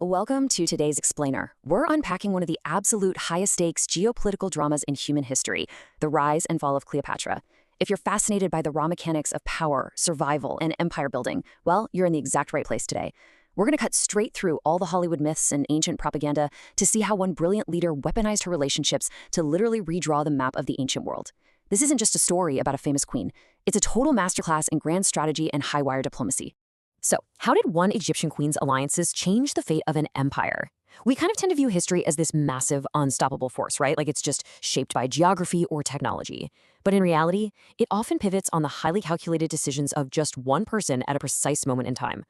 Welcome to today's Explainer. We're unpacking one of the absolute highest stakes geopolitical dramas in human history, the rise and fall of Cleopatra. If you're fascinated by the raw mechanics of power, survival, and empire building, well, you're in the exact right place today. We're going to cut straight through all the Hollywood myths and ancient propaganda to see how one brilliant leader weaponized her relationships to literally redraw the map of the ancient world. This isn't just a story about a famous queen. It's a total masterclass in grand strategy and high-wire diplomacy. So, how did one Egyptian queen's alliances change the fate of an empire? We kind of tend to view history as this massive, unstoppable force, right? Like it's just shaped by geography or technology. But in reality, it often pivots on the highly calculated decisions of just one person at a precise moment in time.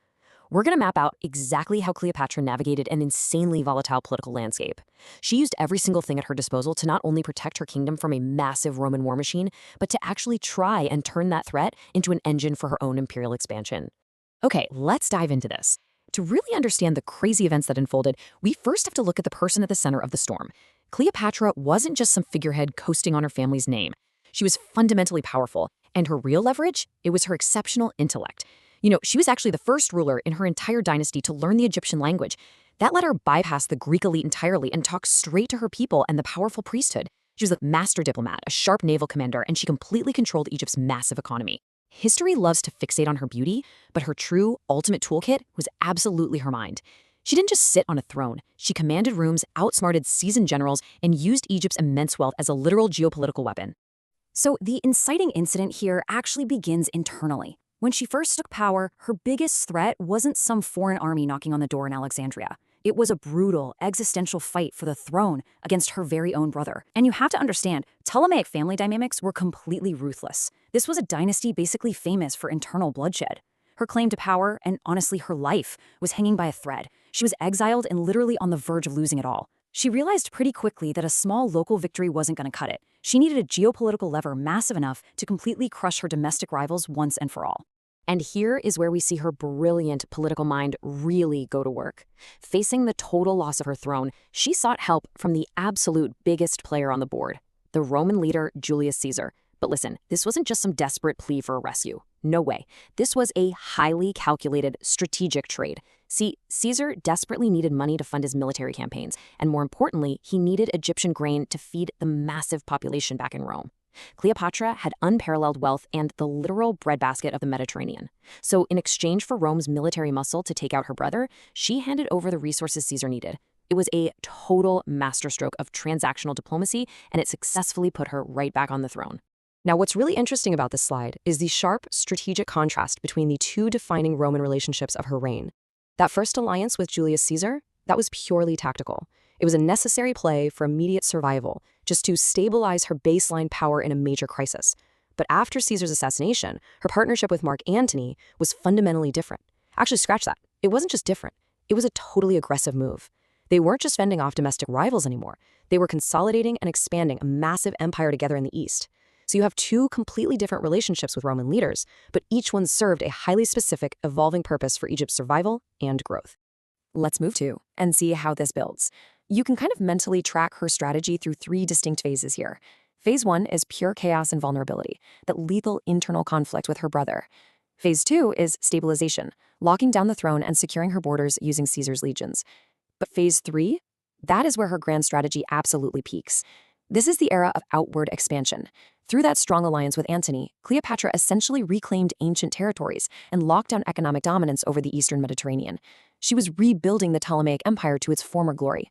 We're going to map out exactly how Cleopatra navigated an insanely volatile political landscape. She used every single thing at her disposal to not only protect her kingdom from a massive Roman war machine, but to actually try and turn that threat into an engine for her own imperial expansion. Okay, let's dive into this. To really understand the crazy events that unfolded, we first have to look at the person at the center of the storm. Cleopatra wasn't just some figurehead coasting on her family's name. She was fundamentally powerful, and her real leverage, it was her exceptional intellect. She was actually the first ruler in her entire dynasty to learn the Egyptian language. That let her bypass the Greek elite entirely and talk straight to her people and the powerful priesthood. She was a master diplomat, a sharp naval commander, and she completely controlled Egypt's massive economy. History loves to fixate on her beauty, but her true, ultimate toolkit was absolutely her mind. She didn't just sit on a throne. She commanded rooms, outsmarted seasoned generals, and used Egypt's immense wealth as a literal geopolitical weapon. So the inciting incident here actually begins internally. When she first took power, her biggest threat wasn't some foreign army knocking on the door in Alexandria. It was a brutal, existential fight for the throne against her very own brother. And you have to understand, Ptolemaic family dynamics were completely ruthless. This was a dynasty basically famous for internal bloodshed. Her claim to power, and honestly her life, was hanging by a thread. She was exiled and literally on the verge of losing it all. She realized pretty quickly that a small local victory wasn't going to cut it. She needed a geopolitical lever massive enough to completely crush her domestic rivals once and for all. And here is where we see her brilliant political mind really go to work. Facing the total loss of her throne, she sought help from the absolute biggest player on the board, the Roman leader Julius Caesar. But listen, this wasn't just some desperate plea for a rescue. No way. This was a highly calculated, strategic trade. See, Caesar desperately needed money to fund his military campaigns, and more importantly, he needed Egyptian grain to feed the massive population back in Rome. Cleopatra had unparalleled wealth and the literal breadbasket of the Mediterranean. So in exchange for Rome's military muscle to take out her brother, she handed over the resources Caesar needed. It was a total masterstroke of transactional diplomacy, and it successfully put her right back on the throne. Now, what's really interesting about this slide is the sharp strategic contrast between the two defining Roman relationships of her reign. That first alliance with Julius Caesar, that was purely tactical. It was a necessary play for immediate survival, just to stabilize her baseline power in a major crisis. But after Caesar's assassination, her partnership with Antony was fundamentally different. Actually, scratch that. It wasn't just different. It was a totally aggressive move. They weren't just fending off domestic rivals anymore. They were consolidating and expanding a massive empire together in the East. So you have two completely different relationships with Roman leaders, but each one served a highly specific, evolving purpose for Egypt's survival and growth. Let's move to and see how this builds. You can kind of mentally track her strategy through three distinct phases here. Phase 1 is pure chaos and vulnerability, that lethal internal conflict with her brother. Phase 2 is stabilization, locking down the throne and securing her borders using Caesar's legions. But Phase 3, that is where her grand strategy absolutely peaks. This is the era of outward expansion. Through that strong alliance with Antony, Cleopatra essentially reclaimed ancient territories and locked down economic dominance over the eastern Mediterranean. She was rebuilding the Ptolemaic Empire to its former glory.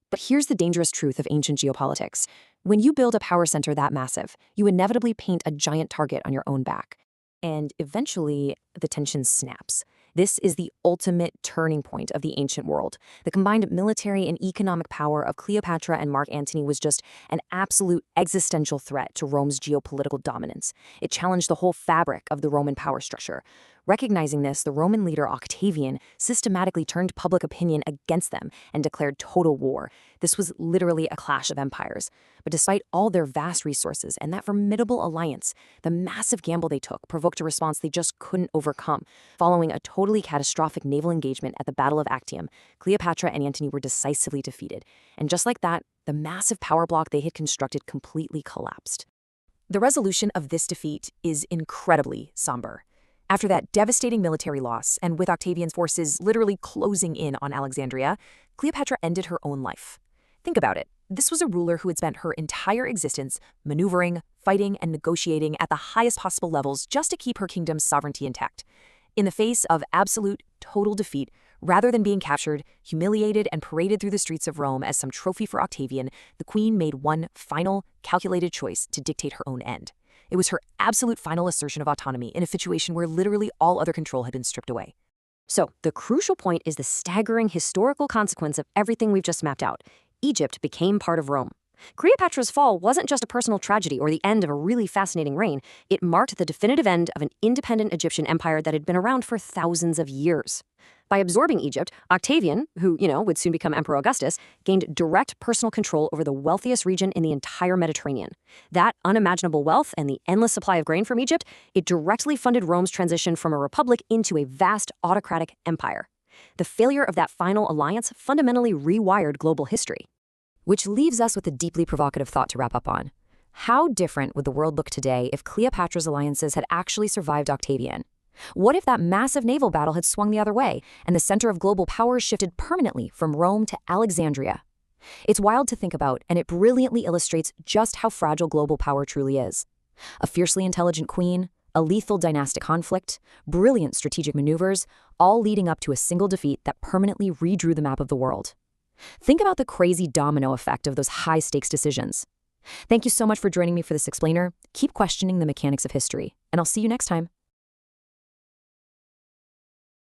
But here's the dangerous truth of ancient geopolitics. When you build a power center that massive, you inevitably paint a giant target on your own back. And eventually, the tension snaps. This is the ultimate turning point of the ancient world. The combined military and economic power of Cleopatra and Mark Antony was just an absolute existential threat to Rome's geopolitical dominance. It challenged the whole fabric of the Roman power structure. Recognizing this, the Roman leader Octavian systematically turned public opinion against them and declared total war. This was literally a clash of empires. But despite all their vast resources and that formidable alliance, the massive gamble they took provoked a response they just couldn't overcome. Following a totally catastrophic naval engagement at the Battle of Actium, Cleopatra and Antony were decisively defeated. And just like that, the massive power block they had constructed completely collapsed. The resolution of this defeat is incredibly somber. After that devastating military loss, and with Octavian's forces literally closing in on Alexandria, Cleopatra ended her own life. Think about it. This was a ruler who had spent her entire existence maneuvering, fighting, and negotiating at the highest possible levels just to keep her kingdom's sovereignty intact. In the face of absolute, total defeat, rather than being captured, humiliated, and paraded through the streets of Rome as some trophy for Octavian, the queen made one final, calculated choice to dictate her own end. It was her absolute final assertion of autonomy in a situation where literally all other control had been stripped away. So, the crucial point is the staggering historical consequence of everything we've just mapped out. Egypt became part of Rome. Cleopatra's fall wasn't just a personal tragedy or the end of a really fascinating reign. It marked the definitive end of an independent Egyptian empire that had been around for thousands of years. By absorbing Egypt, Octavian, who, would soon become Emperor Augustus, gained direct personal control over the wealthiest region in the entire Mediterranean. That unimaginable wealth and the endless supply of grain from Egypt, it directly funded Rome's transition from a republic into a vast autocratic empire. The failure of that final alliance fundamentally rewired global history. Which leaves us with a deeply provocative thought to wrap up on. How different would the world look today if Cleopatra's alliances had actually survived Octavian? What if that massive naval battle had swung the other way, and the center of global power shifted permanently from Rome to Alexandria? It's wild to think about, and it brilliantly illustrates just how fragile global power truly is. A fiercely intelligent queen, a lethal dynastic conflict, brilliant strategic maneuvers, all leading up to a single defeat that permanently redrew the map of the world. Think about the crazy domino effect of those high-stakes decisions. Thank you so much for joining me for this explainer. Keep questioning the mechanics of history, and I'll see you next time.